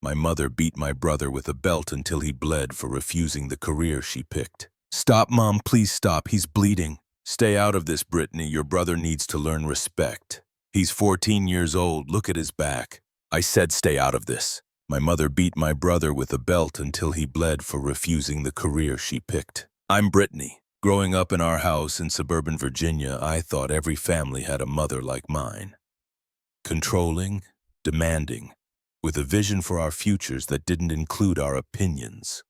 My mother beat my brother with a belt until he bled for refusing the career she picked. Stop, Mom, please stop, he's bleeding. Stay out of this, Brittany, your brother needs to learn respect. He's 14 years old, look at his back. I said stay out of this. My mother beat my brother with a belt until he bled for refusing the career she picked. I'm Brittany. Growing up in our house in suburban Virginia, I thought every family had a mother like mine. Controlling, demanding, with a vision for our futures that didn't include our opinions.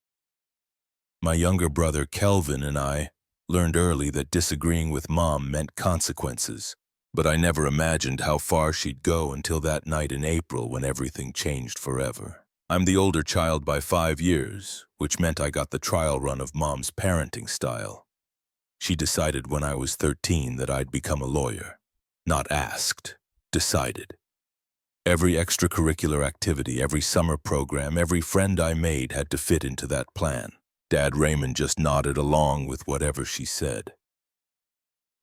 My younger brother Kelvin and I learned early that disagreeing with Mom meant consequences, but I never imagined how far she'd go until that night in April when everything changed forever. I'm the older child by 5 years, which meant I got the trial run of Mom's parenting style. She decided when I was 13 that I'd become a lawyer. Not asked, decided. Every extracurricular activity, every summer program, every friend I made had to fit into that plan. Dad Raymond just nodded along with whatever she said.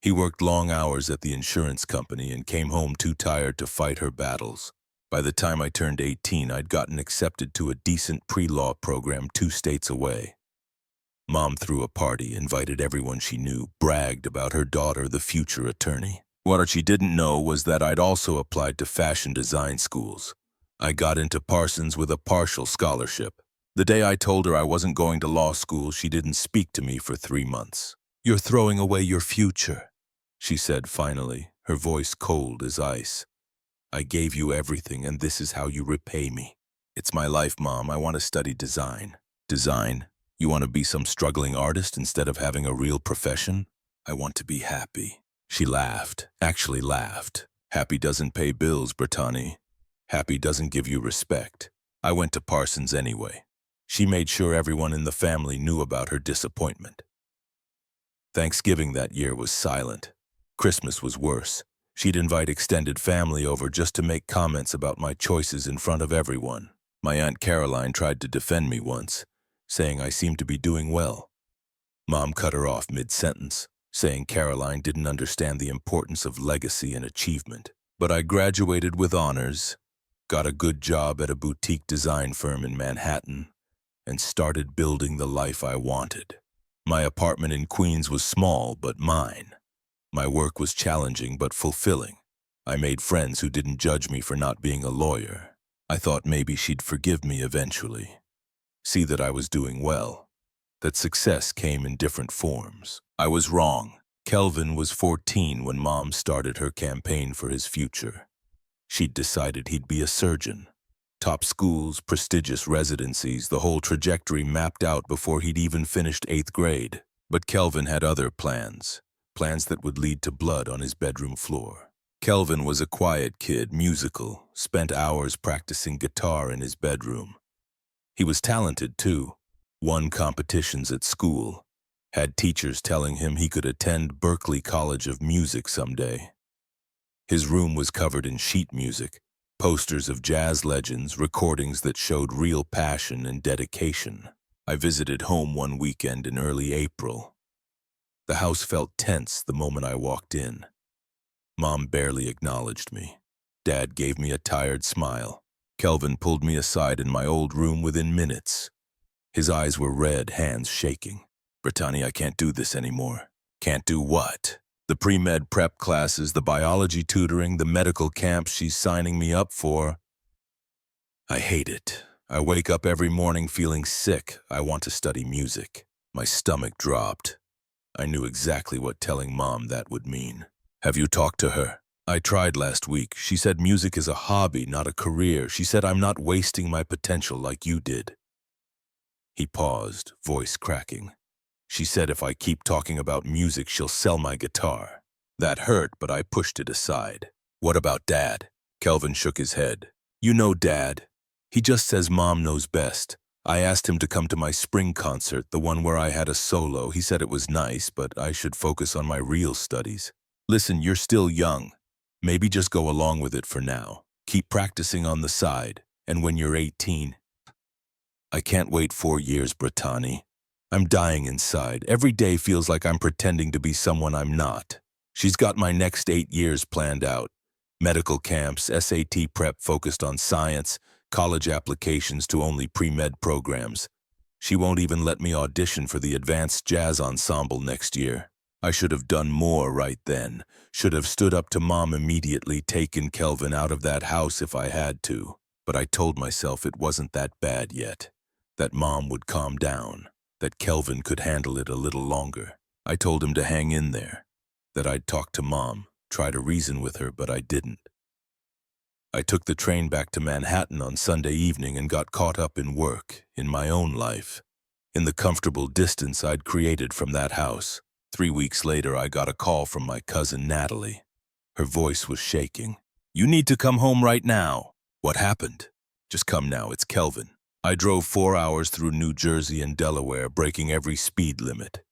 He worked long hours at the insurance company and came home too tired to fight her battles. By the time I turned 18, I'd gotten accepted to a decent pre-law program 2 states away. Mom threw a party, invited everyone she knew, bragged about her daughter, the future attorney. What she didn't know was that I'd also applied to fashion design schools. I got into Parsons with a partial scholarship. The day I told her I wasn't going to law school, she didn't speak to me for 3 months. "You're throwing away your future," she said finally, her voice cold as ice. "I gave you everything, and this is how you repay me." "It's my life, Mom. I want to study design." "Design? You want to be some struggling artist instead of having a real profession?" "I want to be happy." She laughed, actually laughed. "Happy doesn't pay bills, Brittany. Happy doesn't give you respect." I went to Parsons anyway. She made sure everyone in the family knew about her disappointment. Thanksgiving that year was silent. Christmas was worse. She'd invite extended family over just to make comments about my choices in front of everyone. My Aunt Caroline tried to defend me once, saying I seemed to be doing well. Mom cut her off mid-sentence, saying Caroline didn't understand the importance of legacy and achievement. But I graduated with honors, got a good job at a boutique design firm in Manhattan, and started building the life I wanted. My apartment in Queens was small, but mine. My work was challenging but fulfilling. I made friends who didn't judge me for not being a lawyer. I thought maybe she'd forgive me eventually, see that I was doing well, that success came in different forms. I was wrong. Kelvin was 14 when Mom started her campaign for his future. She'd decided he'd be a surgeon. Top schools, prestigious residencies, the whole trajectory mapped out before he'd even finished 8th grade. But Kelvin had other plans that would lead to blood on his bedroom floor. Kelvin was a quiet kid, musical, spent hours practicing guitar in his bedroom. He was talented too, won competitions at school, had teachers telling him he could attend Berklee College of Music someday. His room was covered in sheet music, posters of jazz legends, recordings that showed real passion and dedication. I visited home one weekend in early April. The house felt tense the moment I walked in. Mom barely acknowledged me. Dad gave me a tired smile. Kelvin pulled me aside in my old room within minutes. His eyes were red, hands shaking. "Brittany, I can't do this anymore." "Can't do what?" "The pre-med prep classes, the biology tutoring, the medical camps she's signing me up for. I hate it. I wake up every morning feeling sick. I want to study music." My stomach dropped. I knew exactly what telling Mom that would mean. "Have you talked to her?" "I tried last week. She said music is a hobby, not a career. She said I'm not wasting my potential like you did." He paused, voice cracking. "She said if I keep talking about music, she'll sell my guitar." That hurt, but I pushed it aside. "What about Dad?" Kelvin shook his head. "You know Dad. He just says Mom knows best. I asked him to come to my spring concert, the one where I had a solo. He said it was nice, but I should focus on my real studies. Listen, you're still young. Maybe just go along with it for now. Keep practicing on the side, and when you're 18... I can't wait 4 years, Brittany. I'm dying inside. Every day feels like I'm pretending to be someone I'm not. She's got my next 8 years planned out. Medical camps, SAT prep focused on science, college applications to only pre-med programs. She won't even let me audition for the advanced jazz ensemble next year. I should have done more right then. Should have stood up to Mom immediately, taken Kelvin out of that house if I had to. But I told myself it wasn't that bad yet. That Mom would calm down. That Kelvin could handle it a little longer. I told him to hang in there. That I'd talk to Mom, try to reason with her, but I didn't. I took the train back to Manhattan on Sunday evening and got caught up in work, in my own life, in the comfortable distance I'd created from that house. 3 weeks later, I got a call from my cousin Natalie. Her voice was shaking. "You need to come home right now." "What happened?" "Just come now, it's Kelvin." I drove 4 hours through New Jersey and Delaware, breaking every speed limit.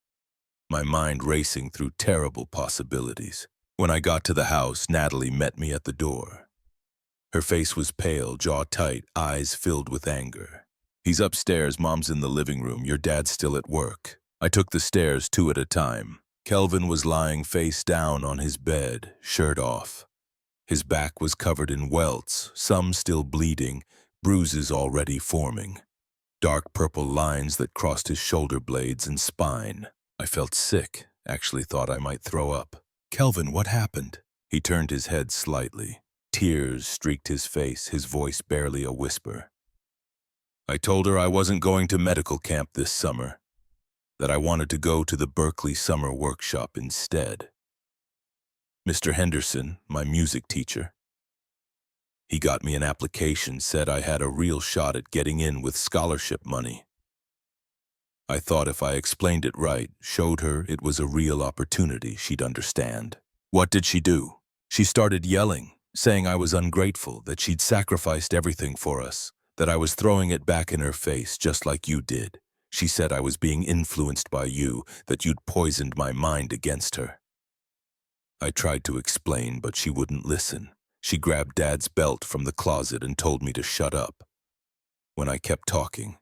My mind racing through terrible possibilities. When I got to the house, Natalie met me at the door. Her face was pale, jaw tight, eyes filled with anger. "He's upstairs, Mom's in the living room, your dad's still at work." I took the stairs 2 at a time. Kelvin was lying face down on his bed, shirt off. His back was covered in welts, some still bleeding, bruises already forming. Dark purple lines that crossed his shoulder blades and spine. I felt sick, actually thought I might throw up. "Kelvin, what happened?" He turned his head slightly. Tears streaked his face, his voice barely a whisper. I told her I wasn't going to medical camp this summer, that I wanted to go to the Berkeley summer workshop instead. Mr. Henderson, my music teacher, he got me an application, said I had a real shot at getting in with scholarship money. I thought if I explained it right, showed her it was a real opportunity, she'd understand. What did she do? She started yelling, saying I was ungrateful, that she'd sacrificed everything for us, that I was throwing it back in her face just like you did. She said I was being influenced by you, that you'd poisoned my mind against her. I tried to explain, but she wouldn't listen. She grabbed Dad's belt from the closet and told me to shut up. When I kept talking,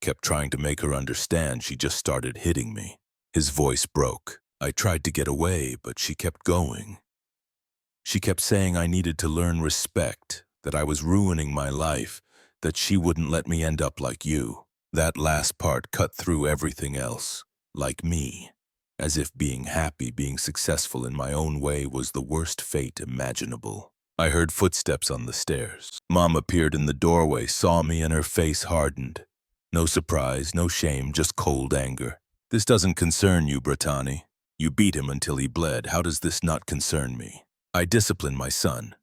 kept trying to make her understand, she just started hitting me. His voice broke. I tried to get away, but she kept going. She kept saying I needed to learn respect, that I was ruining my life, that she wouldn't let me end up like you. That last part cut through everything else, like me, as if being happy, being successful in my own way was the worst fate imaginable. I heard footsteps on the stairs. Mom appeared in the doorway, saw me, and her face hardened. No surprise, no shame, just cold anger. "This doesn't concern you, Brittany. You beat him until he bled. How does this not concern me? I disciplined my son.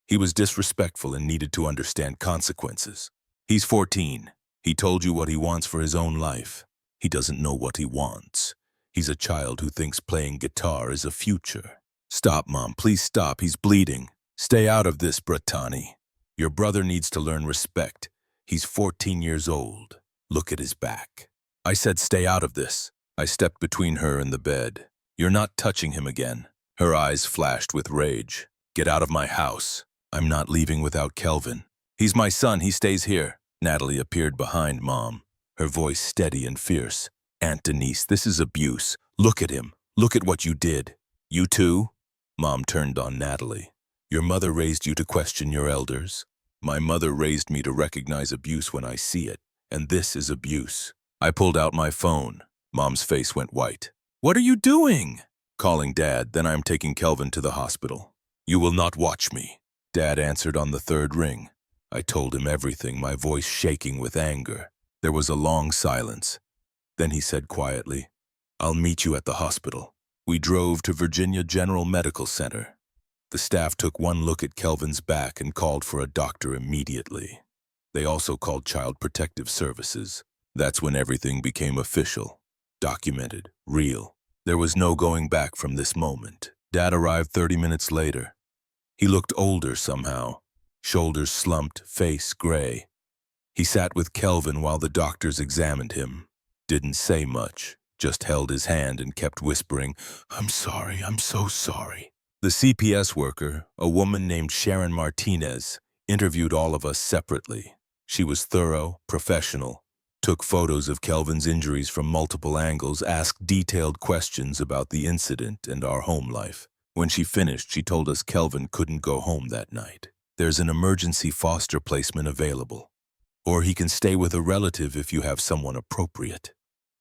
He was disrespectful and needed to understand consequences. He's 14. He told you what he wants for his own life. He doesn't know what he wants. He's a child who thinks playing guitar is a future." "Stop, Mom. Please stop. He's bleeding. Stay out of this, Brittany. Your brother needs to learn respect. He's 14 years old. Look at his back." I said, "Stay out of this." I stepped between her and the bed. "You're not touching him again." Her eyes flashed with rage. "Get out of my house. I'm not leaving without Kelvin. He's my son. He stays here." Natalie appeared behind Mom, her voice steady and fierce. "Aunt Denise, this is abuse. Look at him. Look at what you did." "You too?" Mom turned on Natalie. "Your mother raised you to question your elders. My mother raised me to recognize abuse when I see it, and this is abuse." I pulled out my phone. Mom's face went white. "What are you doing?" "Calling Dad, then I'm taking Kelvin to the hospital." "You will not watch me." Dad answered on the 3rd ring. I told him everything, my voice shaking with anger. There was a long silence. Then he said quietly, "I'll meet you at the hospital." We drove to Virginia General Medical Center. The staff took one look at Kelvin's back and called for a doctor immediately. They also called Child Protective Services. That's when everything became official, documented, real. There was no going back from this moment. Dad arrived 30 minutes later. He looked older somehow. Shoulders slumped, face gray. He sat with Kelvin while the doctors examined him. Didn't say much, just held his hand and kept whispering, "I'm sorry, I'm so sorry." The CPS worker, a woman named Sharon Martinez, interviewed all of us separately. She was thorough, professional, took photos of Kelvin's injuries from multiple angles, asked detailed questions about the incident and our home life. When she finished, she told us Kelvin couldn't go home that night. "There's an emergency foster placement available. Or he can stay with a relative if you have someone appropriate,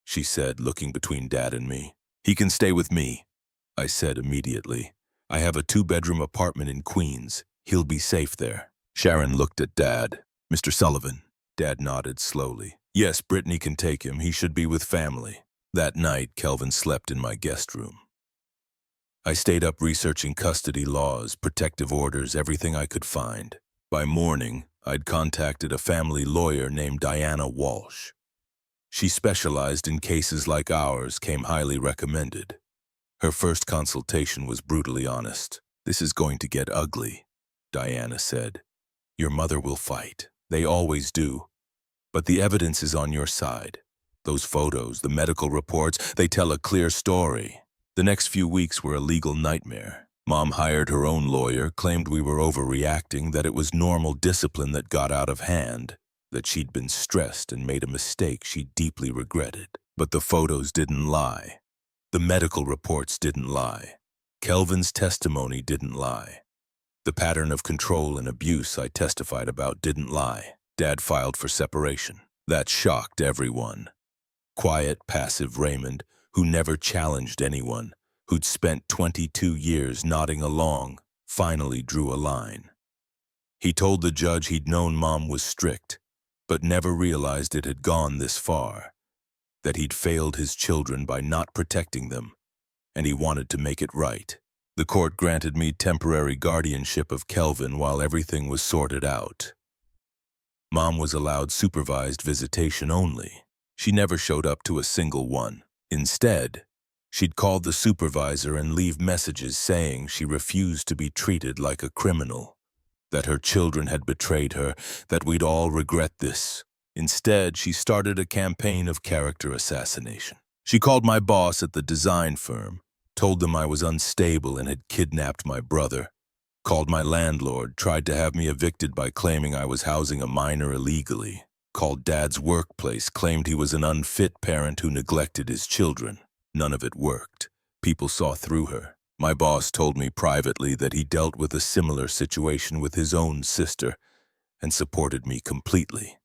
she said, looking between Dad and me. He can stay with me, I said immediately. I have a 2-bedroom apartment in Queens. He'll be safe there. Sharon looked at Dad. Mr. Sullivan. Dad nodded slowly. Yes, Brittany can take him. He should be with family. That night, Kelvin slept in my guest room. I stayed up researching custody laws, protective orders, everything I could find. By morning, I'd contacted a family lawyer named Diana Walsh. She specialized in cases like ours, came highly recommended. Her first consultation was brutally honest. This is going to get ugly, Diana said. Your mother will fight. They always do. But the evidence is on your side. Those photos, the medical reports, they tell a clear story. The next few weeks were a legal nightmare. Mom hired her own lawyer, claimed we were overreacting, that it was normal discipline that got out of hand, that she'd been stressed and made a mistake she deeply regretted. But the photos didn't lie. The medical reports didn't lie. Kelvin's testimony didn't lie. The pattern of control and abuse I testified about didn't lie. Dad filed for separation. That shocked everyone. Quiet, passive Raymond, who never challenged anyone, who'd spent 22 years nodding along, finally drew a line. He told the judge he'd known Mom was strict, but never realized it had gone this far, that he'd failed his children by not protecting them, and he wanted to make it right. The court granted me temporary guardianship of Kelvin while everything was sorted out. Mom was allowed supervised visitation only. She never showed up to a single one. Instead, she'd call the supervisor and leave messages saying she refused to be treated like a criminal, that her children had betrayed her, that we'd all regret this. Instead, she started a campaign of character assassination. She called my boss at the design firm, told them I was unstable and had kidnapped my brother, called my landlord, tried to have me evicted by claiming I was housing a minor illegally, called Dad's workplace, claimed he was an unfit parent who neglected his children. None of it worked. People saw through her. My boss told me privately that he dealt with a similar situation with his own sister and supported me completely.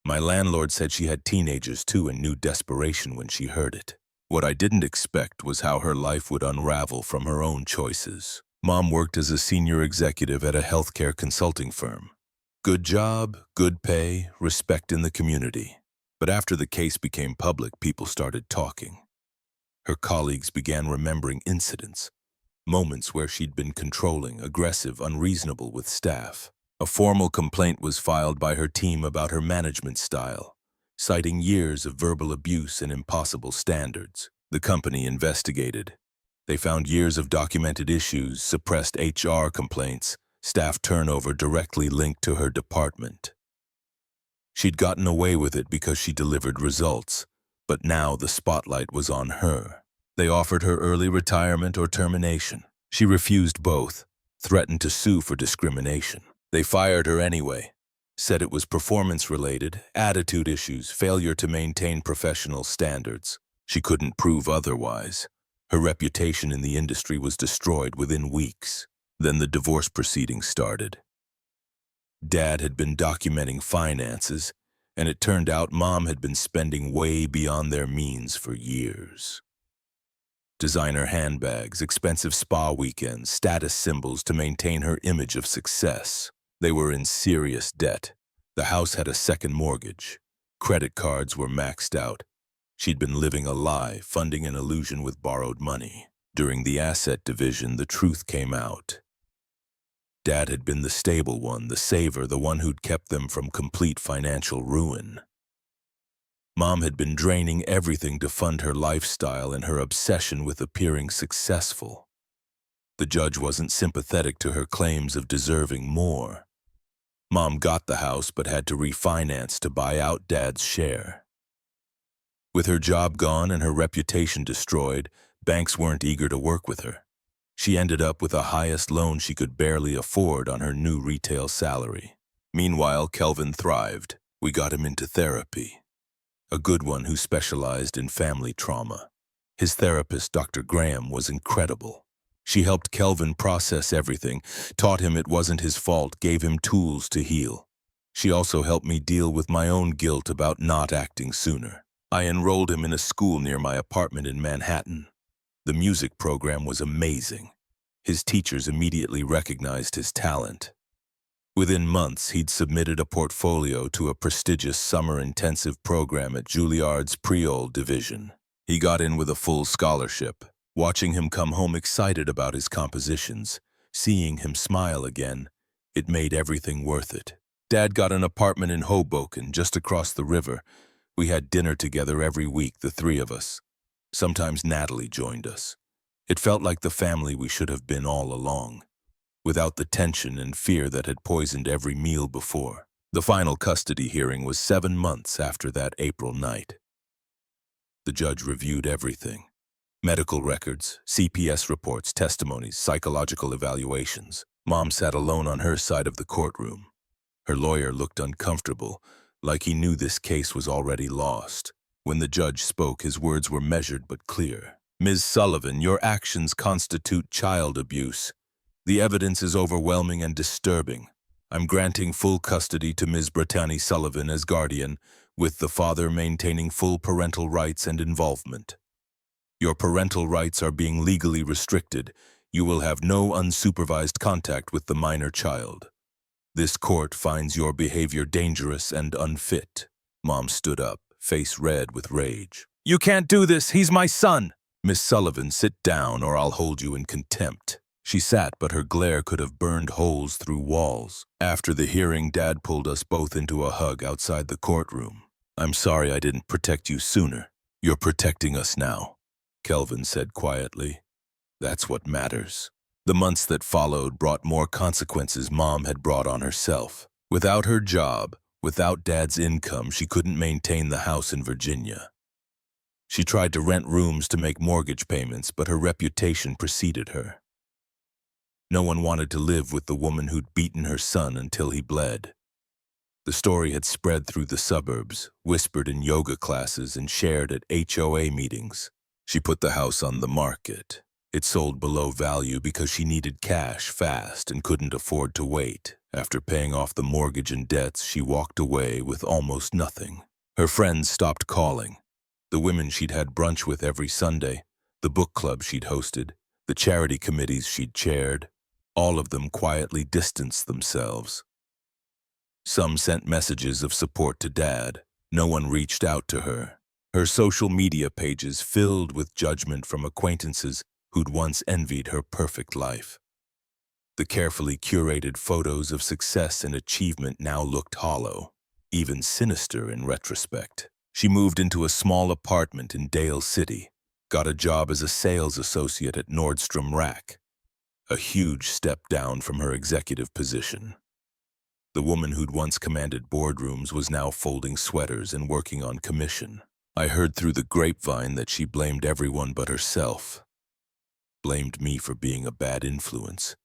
My landlord said she had teenagers too and knew desperation when she heard it. What I didn't expect was how her life would unravel from her own choices. Mom worked as a senior executive at a healthcare consulting firm. Good job, good pay, respect in the community. But after the case became public, people started talking. Her colleagues began remembering incidents, moments where she'd been controlling, aggressive, unreasonable with staff. A formal complaint was filed by her team about her management style, citing years of verbal abuse and impossible standards. The company investigated. They found years of documented issues, suppressed HR complaints, staff turnover directly linked to her department. She'd gotten away with it because she delivered results, but now the spotlight was on her. They offered her early retirement or termination. She refused both, threatened to sue for discrimination. They fired her anyway, said it was performance-related, attitude issues, failure to maintain professional standards. She couldn't prove otherwise. Her reputation in the industry was destroyed within weeks. Then the divorce proceedings started. Dad had been documenting finances, and it turned out Mom had been spending way beyond their means for years. Designer handbags, expensive spa weekends, status symbols to maintain her image of success. They were in serious debt. The house had a second mortgage. Credit cards were maxed out. She'd been living a lie, funding an illusion with borrowed money. During the asset division, the truth came out. Dad had been the stable one, the saver, the one who'd kept them from complete financial ruin. Mom had been draining everything to fund her lifestyle and her obsession with appearing successful. The judge wasn't sympathetic to her claims of deserving more. Mom got the house but had to refinance to buy out Dad's share. With her job gone and her reputation destroyed, banks weren't eager to work with her. She ended up with the highest loan she could barely afford on her new retail salary. Meanwhile, Kelvin thrived. We got him into therapy. A good one who specialized in family trauma. His therapist, Dr. Graham, was incredible. She helped Kelvin process everything, taught him it wasn't his fault, gave him tools to heal. She also helped me deal with my own guilt about not acting sooner. I enrolled him in a school near my apartment in Manhattan. The music program was amazing. His teachers immediately recognized his talent. Within months, he'd submitted a portfolio to a prestigious summer intensive program at Juilliard's Creole division. He got in with a full scholarship. Watching him come home excited about his compositions, seeing him smile again, it made everything worth it. Dad got an apartment in Hoboken, just across the river. We had dinner together every week, the three of us. Sometimes Natalie joined us. It felt like the family we should have been all along, without the tension and fear that had poisoned every meal before. The final custody hearing was 7 months after that April night. The judge reviewed everything. Medical records, CPS reports, testimonies, psychological evaluations. Mom sat alone on her side of the courtroom. Her lawyer looked uncomfortable, like he knew this case was already lost. When the judge spoke, his words were measured but clear. Ms. Sullivan, your actions constitute child abuse. The evidence is overwhelming and disturbing. I'm granting full custody to Ms. Brittany Sullivan as guardian, with the father maintaining full parental rights and involvement. Your parental rights are being legally restricted. You will have no unsupervised contact with the minor child. This court finds your behavior dangerous and unfit. Mom stood up, face red with rage. You can't do this. He's my son. Miss Sullivan, sit down or I'll hold you in contempt. She sat, but her glare could have burned holes through walls. After the hearing, Dad pulled us both into a hug outside the courtroom. I'm sorry I didn't protect you sooner. You're protecting us now, Kelvin said quietly. That's what matters. The months that followed brought more consequences Mom had brought on herself. Without her job, without Dad's income, she couldn't maintain the house in Virginia. She tried to rent rooms to make mortgage payments, but her reputation preceded her. No one wanted to live with the woman who'd beaten her son until he bled. The story had spread through the suburbs, whispered in yoga classes and shared at HOA meetings. She put the house on the market. It sold below value because she needed cash fast and couldn't afford to wait. After paying off the mortgage and debts, she walked away with almost nothing. Her friends stopped calling. The women she'd had brunch with every Sunday, the book club she'd hosted, the charity committees she'd chaired, all of them quietly distanced themselves. Some sent messages of support to Dad. No one reached out to her. Her social media pages filled with judgment from acquaintances who'd once envied her perfect life. The carefully curated photos of success and achievement now looked hollow, even sinister in retrospect. She moved into a small apartment in Dale City, got a job as a sales associate at Nordstrom Rack, a huge step down from her executive position. The woman who'd once commanded boardrooms was now folding sweaters and working on commission. I heard through the grapevine that she blamed everyone but herself. Blamed me for being a bad influence.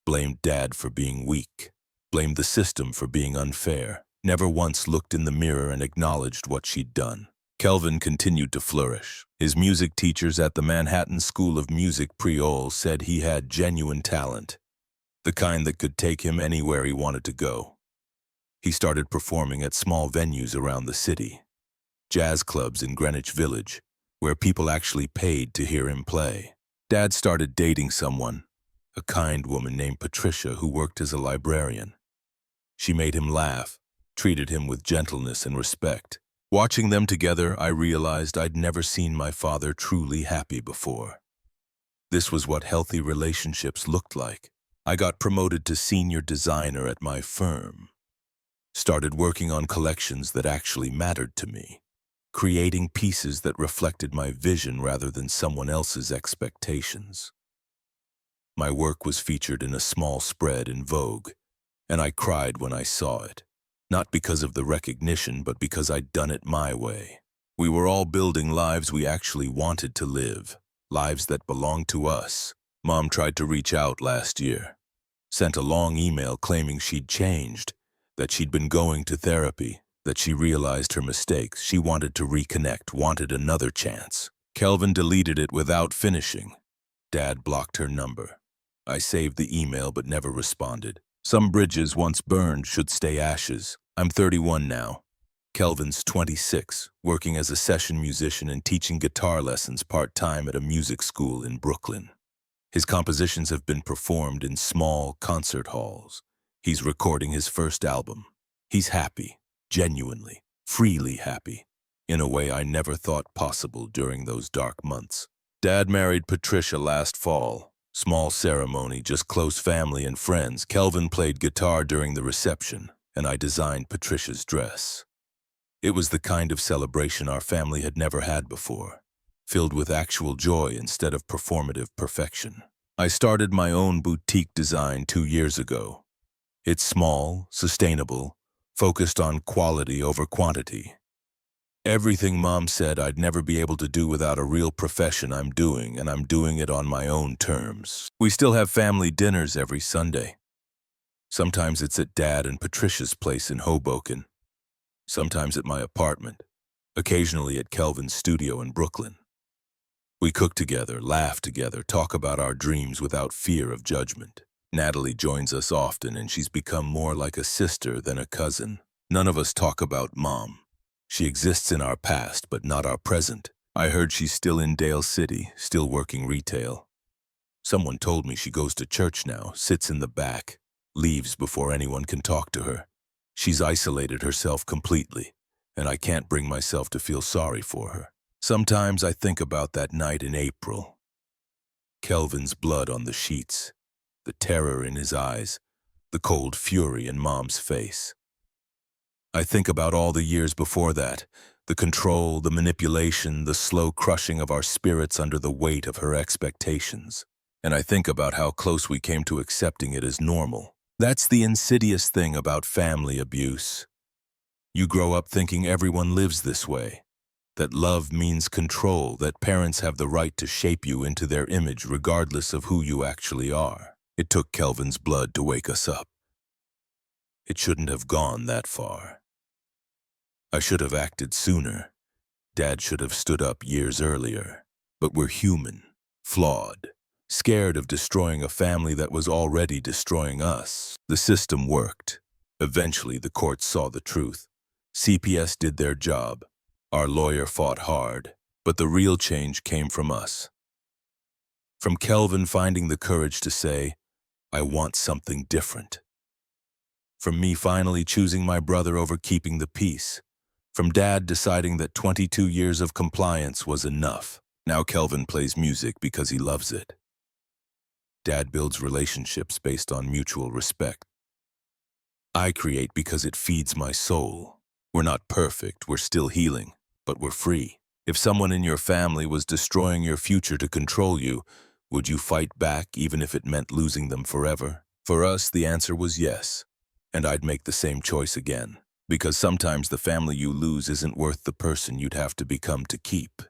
Blamed Dad for being weak. Blamed the system for being unfair. Never once looked in the mirror and acknowledged what she'd done. Kelvin continued to flourish. His music teachers at the Manhattan School of Music Creole said he had genuine talent, the kind that could take him anywhere he wanted to go. He started performing at small venues around the city, jazz clubs in Greenwich Village, where people actually paid to hear him play. Dad started dating someone, a kind woman named Patricia who worked as a librarian. She made him laugh, treated him with gentleness and respect. Watching them together, I realized I'd never seen my father truly happy before. This was what healthy relationships looked like. I got promoted to senior designer at my firm. Started working on collections that actually mattered to me, creating pieces that reflected my vision rather than someone else's expectations. My work was featured in a small spread in Vogue, and I cried when I saw it. Not because of the recognition, but because I'd done it my way. We were all building lives we actually wanted to live, lives that belonged to us. Mom tried to reach out last year, sent a long email claiming she'd changed, that she'd been going to therapy, that she realized her mistakes. She wanted to reconnect, wanted another chance. Kelvin deleted it without finishing. Dad blocked her number. I saved the email but never responded. Some bridges once burned should stay ashes. I'm 31 now. Kelvin's 26, working as a session musician and teaching guitar lessons part-time at a music school in Brooklyn. His compositions have been performed in small concert halls. He's recording his first album. He's happy, genuinely, freely happy, in a way I never thought possible during those dark months. Dad married Patricia last fall. Small ceremony, just close family and friends. Kelvin played guitar during the reception, and I designed Patricia's dress. It was the kind of celebration our family had never had before, filled with actual joy instead of performative perfection. I started my own boutique design 2 years ago. It's small, sustainable, focused on quality over quantity. Everything Mom said I'd never be able to do without a real profession I'm doing, and I'm doing it on my own terms. We still have family dinners every Sunday. Sometimes it's at Dad and Patricia's place in Hoboken. Sometimes at my apartment. Occasionally at Kelvin's studio in Brooklyn. We cook together, laugh together, talk about our dreams without fear of judgment. Natalie joins us often, and she's become more like a sister than a cousin. None of us talk about Mom. She exists in our past, but not our present. I heard she's still in Dale City, still working retail. Someone told me she goes to church now, sits in the back, leaves before anyone can talk to her. She's isolated herself completely, and I can't bring myself to feel sorry for her. Sometimes I think about that night in April. Kelvin's blood on the sheets, the terror in his eyes, the cold fury in Mom's face. I think about all the years before that, the control, the manipulation, the slow crushing of our spirits under the weight of her expectations. And I think about how close we came to accepting it as normal. That's the insidious thing about family abuse. You grow up thinking everyone lives this way, that love means control, that parents have the right to shape you into their image regardless of who you actually are. It took Kelvin's blood to wake us up. It shouldn't have gone that far. I should have acted sooner. Dad should have stood up years earlier. But we're human, flawed, scared of destroying a family that was already destroying us. The system worked. Eventually, the courts saw the truth. CPS did their job. Our lawyer fought hard. But the real change came from us. From Kelvin finding the courage to say, I want something different. From me finally choosing my brother over keeping the peace. From Dad deciding that 22 years of compliance was enough. Now Kelvin plays music because he loves it. Dad builds relationships based on mutual respect. I create because it feeds my soul. We're not perfect, we're still healing, but we're free. If someone in your family was destroying your future to control you, would you fight back even if it meant losing them forever? For us, the answer was yes. And I'd make the same choice again. Because sometimes the family you lose isn't worth the person you'd have to become to keep.